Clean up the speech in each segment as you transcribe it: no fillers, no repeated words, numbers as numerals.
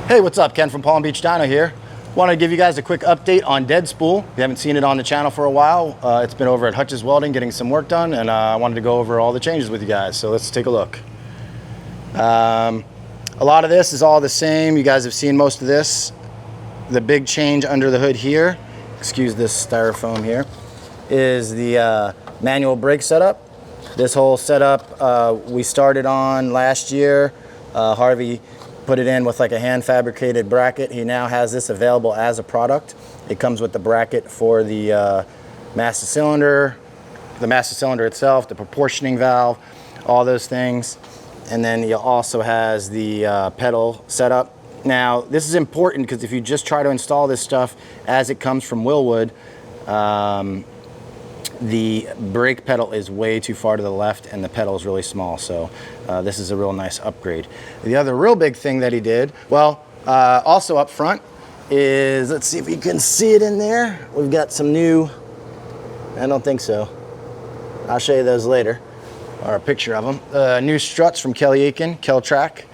Hey, what's up? Ken from Palm Beach Dyno here. Want to give you guys a quick update on Deadspool. If you haven't seen it on the channel for a while, it's been over at Hutch's Welding getting some work done, and I wanted to go over all the changes with you guys. So let's take a look. A lot of this is all the same. You guys have seen most of this. The big change under the hood here, excuse this styrofoam here, is the manual brake setup. This whole setup we started on last year. Harvey put it in with like a hand fabricated bracket. He now has this available as a product. It comes with the bracket for the master cylinder itself, the proportioning valve, all those things. And then he also has the pedal setup. Now, this is important because if you just try to install this stuff as it comes from Willwood, the brake pedal is way too far to the left and the pedal is really small. So this is a real nice upgrade. The other real big thing that he did, well, also up front is, let's see if you can see it in there. We've got some new, I don't think so. I'll show you those later, or a picture of them. New struts from Kelly Aiken, Kel-Track.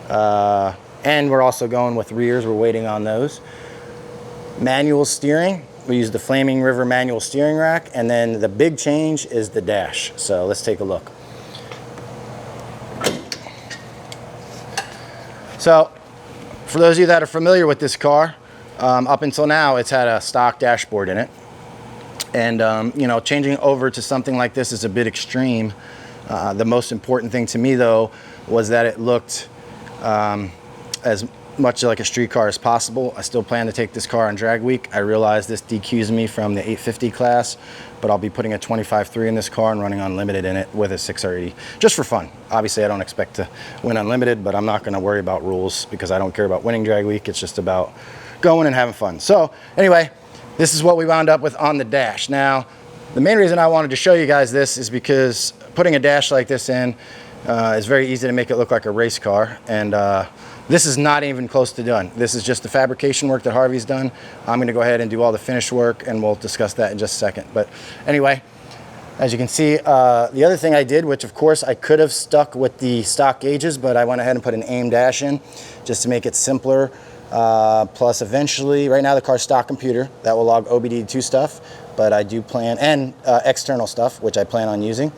And we're also going with rears. We're waiting on those. Manual steering. We use the Flaming River manual steering rack, and then the big change is the dash. So let's take a look. So for those of you that are familiar with this car, up until now it's had a stock dashboard in it. And you know, changing over to something like this is a bit extreme. The most important thing to me though was that it looked as much like a street car as possible. I still plan to take this car on drag week. I realize this DQs me from the 850 class, but I'll be putting a 25.3 in this car and running unlimited in it with a 6R80, just for fun. Obviously, I don't expect to win unlimited, but I'm not gonna worry about rules because I don't care about winning drag week. It's just about going and having fun. So anyway, this is what we wound up with on the dash. Now, the main reason I wanted to show you guys this is because putting a dash like this in is very easy to make it look like a race car. And this is not even close to done. This is just the fabrication work that Harvey's done. I'm gonna go ahead and do all the finish work, and we'll discuss that in just a second. But anyway, as you can see, the other thing I did, which of course I could have stuck with the stock gauges, but I went ahead and put an AIM dash in just to make it simpler. Plus eventually, right now the car's stock computer that will log OBD2 stuff, but I do plan, and external stuff, which I plan on using.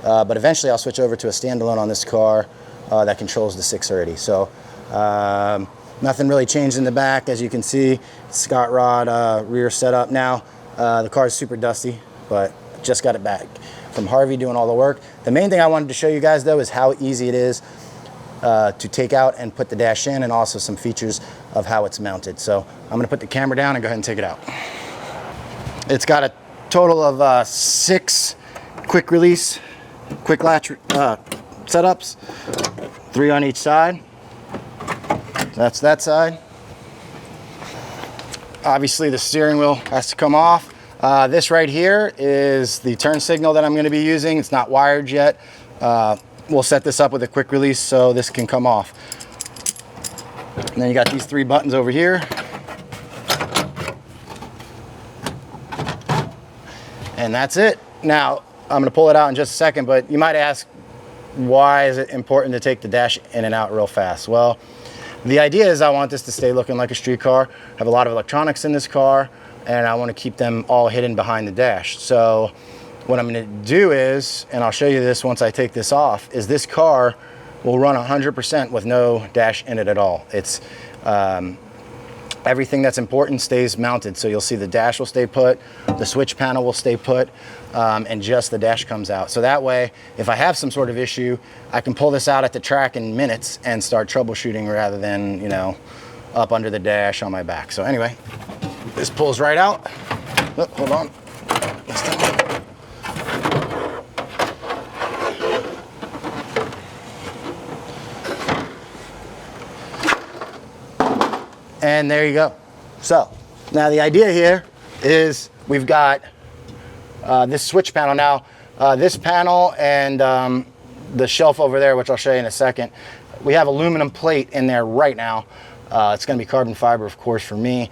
But eventually I'll switch over to a standalone on this car that controls the 6R80. So nothing really changed in the back. As you can see, Scott Rod rear setup. Now the car is super dusty, but just got it back from Harvey doing all the work. The main thing I wanted to show you guys though is how easy it is to take out and put the dash in, and also some features of how it's mounted. So I'm gonna put the camera down and go ahead and take it out. It's got a total of 6 quick release, quick latch setups, 3 on each side. That's that side. Obviously the steering wheel has to come off. This right here is the turn signal that I'm going to be using. It's not wired yet. We'll set this up with a quick release so this can come off. And then you got these 3 buttons over here. And that's it. Now I'm going to pull it out in just a second, but you might ask, why is it important to take the dash in and out real fast? Well, the idea is I want this to stay looking like a street car. I have a lot of electronics in this car, and I want to keep them all hidden behind the dash. So what I'm going to do is, and I'll show you this once I take this off, is this car will run 100% with no dash in it at all. It's everything that's important stays mounted. So you'll see the dash will stay put, the switch panel will stay put, and just the dash comes out. So that way, if I have some sort of issue, I can pull this out at the track in minutes and start troubleshooting rather than, you know, up under the dash on my back. So anyway, this pulls right out. Oh, hold on. And there you go. So now the idea here is we've got this switch panel. Now this panel and the shelf over there, which I'll show you in a second, we have aluminum plate in there right now. It's going to be carbon fiber, of course, for me,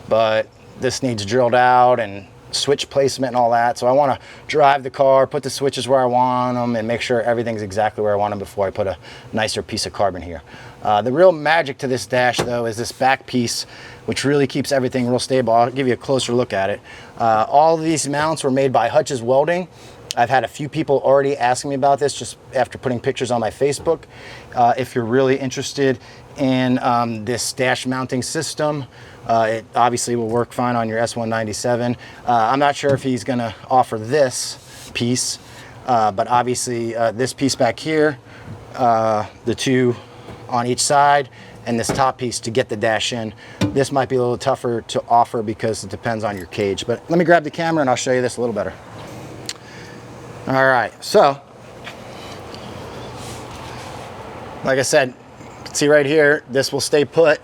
but this needs drilled out and switch placement and all that. So I want to drive the car, put the switches where I want them, and make sure everything's exactly where I want them before I put a nicer piece of carbon here. The real magic to this dash though is this back piece, which really keeps everything real stable. I'll give you a closer look at it. All of these mounts were made by Hutch's Welding. I've had a few people already asking me about this just after putting pictures on my Facebook. If you're really interested in this dash mounting system, it obviously will work fine on your S197. I'm not sure if he's gonna offer this piece, but obviously this piece back here, the two on each side, and this top piece to get the dash in. This might be a little tougher to offer because it depends on your cage. But let me grab the camera and I'll show you this a little better. All right, so like I said, see right here, this will stay put.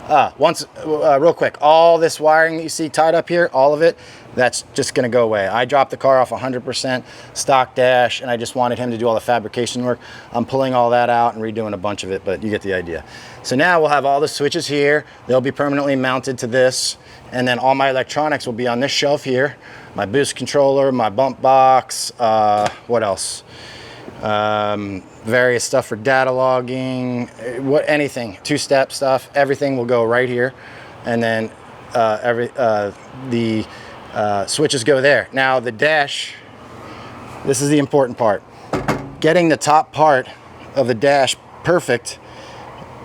Real quick, all this wiring that you see tied up here, all of it, that's just gonna go away. I dropped the car off 100% stock dash, and I just wanted him to do all the fabrication work. I'm pulling all that out and redoing a bunch of it, but you get the idea. So now we'll have all the switches here. They'll be permanently mounted to this, and then all my electronics will be on this shelf here. My boost controller, my bump box, what else? Various stuff for data logging, anything, two-step stuff, everything will go right here. And then the switches go there. Now the dash, this is the important part. Getting the top part of the dash perfect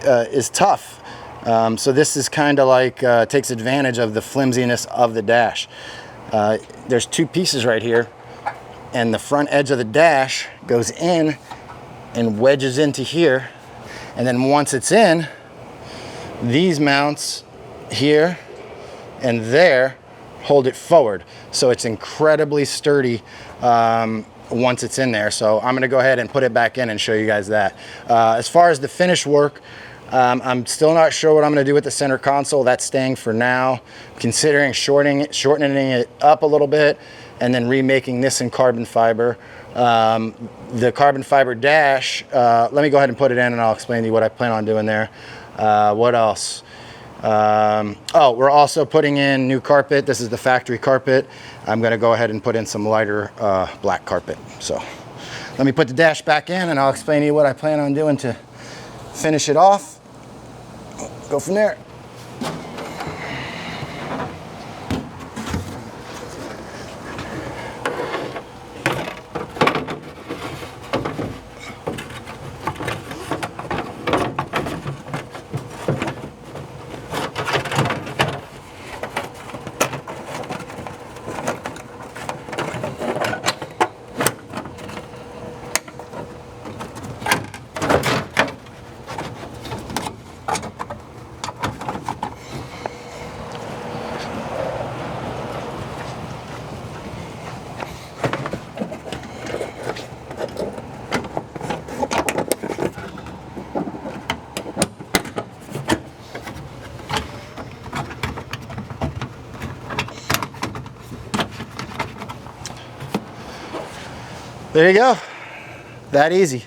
is tough. So this is kind of like, takes advantage of the flimsiness of the dash. There's two pieces right here, and the front edge of the dash goes in and wedges into here. And then once it's in, these mounts here and there hold it forward. So it's incredibly sturdy once it's in there. So I'm gonna go ahead and put it back in and show you guys that. As far as the finish work, I'm still not sure what I'm gonna do with the center console. That's staying for now. Considering shortening it up a little bit and then remaking this in carbon fiber. The carbon fiber dash, let me go ahead and put it in and I'll explain to you what I plan on doing there. What else? Oh, we're also putting in new carpet. This is the factory carpet. I'm gonna go ahead and put in some lighter black carpet. So let me put the dash back in and I'll explain to you what I plan on doing to finish it off. Go from there. There you go, that easy.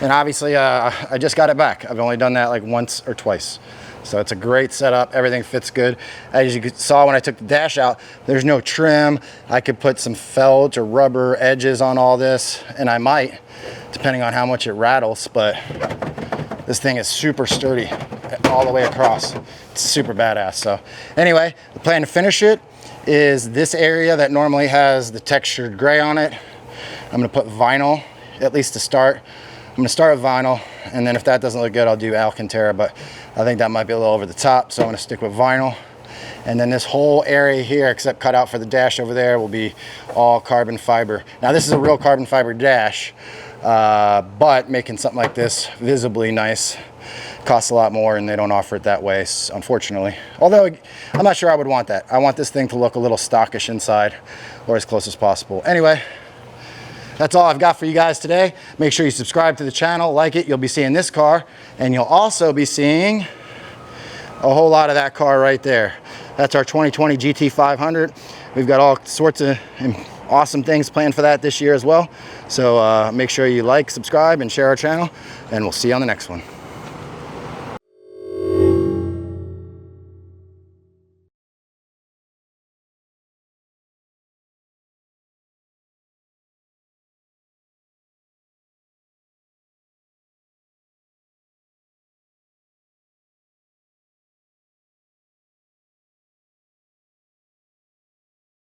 And obviously I just got it back. I've only done that like once or twice. So it's a great setup, everything fits good. As you saw when I took the dash out, there's no trim. I could put some felt or rubber edges on all this, and I might, depending on how much it rattles, but this thing is super sturdy all the way across. It's super badass. So anyway, the plan to finish it is this area that normally has the textured gray on it. I'm gonna put vinyl, at least to start. I'm gonna start with vinyl, and then if that doesn't look good, I'll do Alcantara, but I think that might be a little over the top, so I'm gonna stick with vinyl. And then this whole area here, except cut out for the dash over there, will be all carbon fiber. Now this is a real carbon fiber dash, but making something like this visibly nice costs a lot more, and they don't offer it that way, unfortunately. Although I'm not sure I would want that. I want this thing to look a little stockish inside, or as close as possible. Anyway, that's all I've got for you guys today. Make sure you subscribe to the channel, like it. You'll be seeing this car, and you'll also be seeing a whole lot of that car right there. That's our 2020 GT500. We've got all sorts of awesome things planned for that this year as well. So make sure you like, subscribe, and share our channel, and we'll see you on the next one.